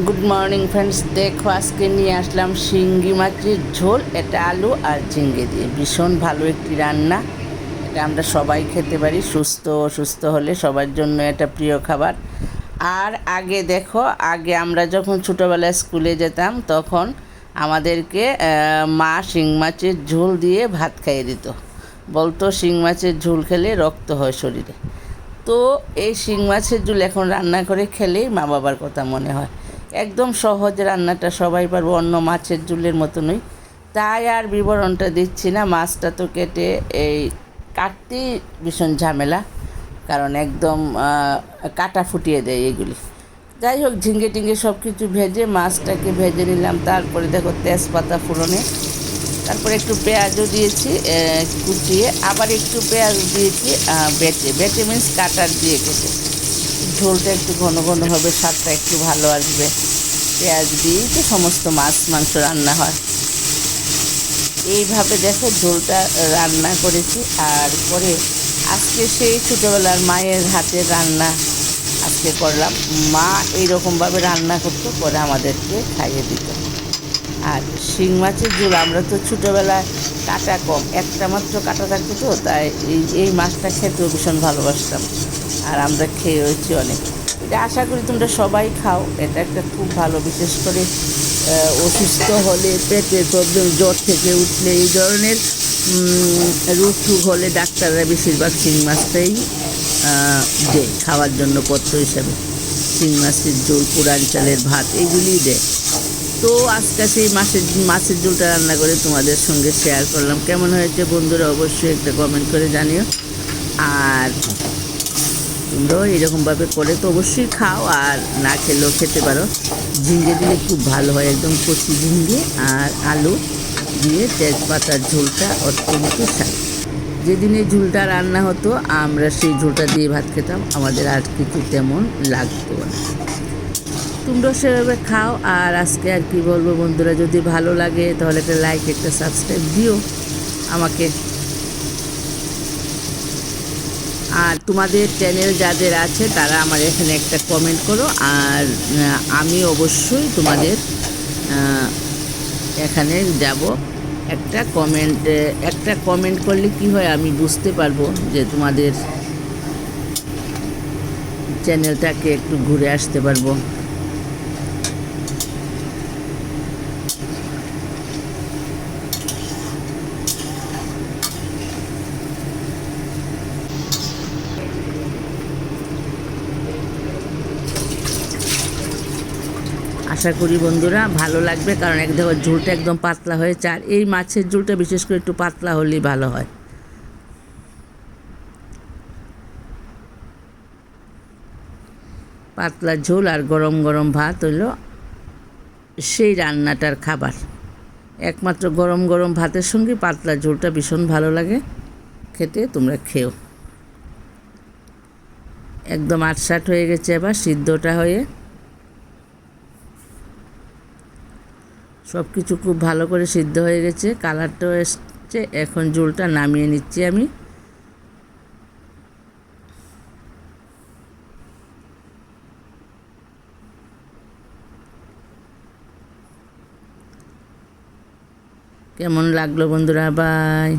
Good morning friends, দেখো আজকে নিয়ে আসলাম শিঙ্গি মাছের ঝোল। এটা আলু আর ঝিঙ্গে দিয়ে ভীষণ ভালো একটি রান্না। এটা আমরা সবাই খেতে পারি, সুস্থ অসুস্থ হলে সবার জন্য এটা প্রিয় খাবার। আর আগে দেখো, আগে আমরা যখন ছোটোবেলায় স্কুলে যেতাম তখন আমাদেরকে মা শিং মাছের ঝোল দিয়ে ভাত খাইয়ে দিত। বলতো শিং মাছের ঝোল খেলে রক্ত হয় শরীরে। তো এই শিং মাছের ঝোল এখন রান্না করে খেলেই মা বাবার কথা মনে হয়। একদম সহজ রান্নাটা, সবাই পারবো, অন্য মাছের ঝোলের মতনই। তাই আর বিবরণটা দিচ্ছি না। মাছটা তো কেটে এই কাটতেই ভীষণ ঝামেলা, কারণ একদম কাটা ফুটিয়ে দেয় এগুলি। যাই হোক, ঝিঙ্গে টিঙ্গে সব কিছু ভেজে মাছটাকে ভেজে নিলাম। তারপরে দেখো তেজপাতা ফোড়নে, তারপরে একটু পেঁয়াজও দিয়েছি কুচিয়ে, আবার একটু পেঁয়াজ দিয়েছি বেটে। বেটে মিন্স কাটার দিয়ে কেটে। ঝোলটা একটু ঘন ঘন হবে, স্বাদটা একটু ভালো আসবে। পেঁয়াজ দিয়েই তো সমস্ত মাছ মাংস রান্না হয়। এইভাবে দেখো ঝোলটা রান্না করেছি। আর পরে আজকে সেই ছোটোবেলার মায়ের হাতের রান্না আজকে করলাম। মা এইরকমভাবে রান্না করতো, করে আমাদেরকে খাইয়ে দিত। আর শিং মাছের ঝোল, আমরা তো ছোটোবেলায় কাটা কম, একটা মাত্র কাটা থাকতো, তো তাই এই মাছটা খেতেও ভীষণ ভালোবাসতাম। আর আমরা খেয়ে হয়েছি অনেক। এটা আশা করি তোমরা সবাই খাও। এটা একটা খুব ভালো, বিশেষ করে অসুস্থ হলে, পেটে প্রবলেম, জ্বর থেকে উঠলে, এই ধরনের রোগ টুগ হলে ডাক্তাররা বেশিরভাগ শিং মাছটাই দেয় খাওয়ার জন্য পথ্য হিসাবে। শিং মাছের ঝোল, পুরান চালের ভাত, এইগুলিই দেয়। তো আজকে সেই মাছের ঝোলটা রান্না করে তোমাদের সঙ্গে শেয়ার করলাম। কেমন হয়েছে বন্ধুরা অবশ্যই একটা কমেন্ট করে জানিও। আর তোমরাও এরকমভাবে করে তো অবশ্যই খাও, আর না খেলেও খেতে পারো। ঝিঙ্গে দিলে খুব ভালো হয়, একদম কচি ঝিঙ্গে আর আলু দিয়ে তেজপাতার ঝোলটা অত্যন্ত স্বাদ। যেদিনে ঝোলটা রান্না হতো আমরা সেই ঝোলটা দিয়ে ভাত খেতাম, আমাদের আর কিছু তেমন লাগতো না। তোমরাও সেভাবে খাও। আর আজকে আর কি বলবো বন্ধুরা, যদি ভালো লাগে তাহলে একটা লাইক, একটা সাবস্ক্রাইব দিও আমাকে। আর তোমাদের চ্যানেল যাদের আছে তারা আমার এখানে একটা কমেন্ট করো। আর আমি অবশ্যই তোমাদের এখানে যাব। একটা কমেন্ট করলে কি হয়, আমি বুঝতে পারবো যে তোমাদের চ্যানেলটাকে একটু ঘুরে আসতে পারবো। আশা করি বন্ধুরা ভালো লাগবে, কারণ এক দেখো ঝোলটা একদম পাতলা হয়েছে। আর এই মাছের ঝোলটা বিশেষ করে একটু পাতলা হলেই ভালো হয়। পাতলা ঝোল আর গরম গরম ভাত হইল সেই রান্নাটার খাবার। একমাত্র গরম গরম ভাতের সঙ্গে পাতলা ঝোলটা ভীষণ ভালো লাগে খেতে। তোমরা খেও। একদম আটসাট হয়ে গেছে এবার সিদ্ধটা হয়ে, সব কিছু খুব ভালো করে সিদ্ধ হয়ে গেছে, কালারটাও এসছে। এখন ঝোলটা নামিয়ে নিচ্ছি আমি। কেমন লাগলো বন্ধুরা? বাই।